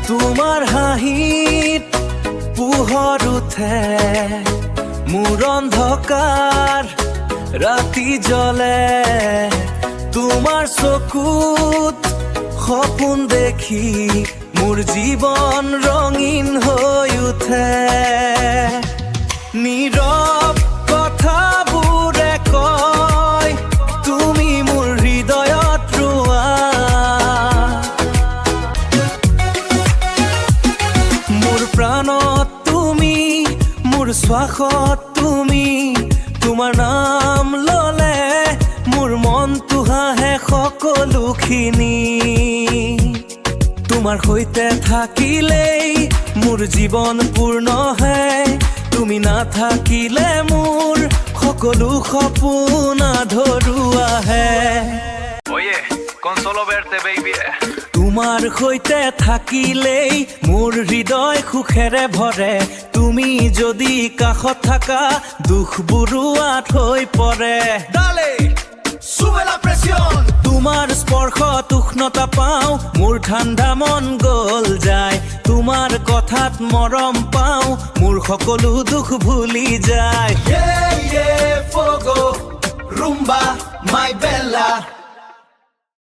তোমাৰ হাঁহিত পোহৰ উঠে, মোৰ অন্ধকাৰ ৰাতি জ্বলে। তোমাৰ চকুত সপোন দেখি মোৰ জীৱন ৰঙীন হৈ উঠে। নীৰৱ কথাবোৰে কয় তুমি মোৰ হৃদয়ত ৰোৱা। মোৰ প্ৰাণত তুমি, মোৰ শ্বাসত তুমি, তোমাৰ নাম ললে মোৰ মনটো হাঁহে সকলোখিনি। তোমাৰ সৈতে থাকিলেই মোৰ জীৱন পূৰ্ণ হয়, তুমি নাথাকিলে মোৰ সকলো সপোন আধৰুৱা হে। Oye, con solo verte, baby. তোমাৰ সৈতে থাকিলেই মোৰ হৃদয় সুখেৰে ভৰে, তুমি যদি কাষত থাকা দুখবোৰো আঁতৰি পৰে। Dale, sube la presión. তোমাৰ স্পৰ্শত উষ্ণতা পাওঁ, মোৰ ঠাণ্ডা মন গল যায়। তোমাৰ কথাত মৰম পাওঁ, মোৰ সকলো দুখ ভুলি যায়। Yeah, yeah, fuego, rumba, my bella.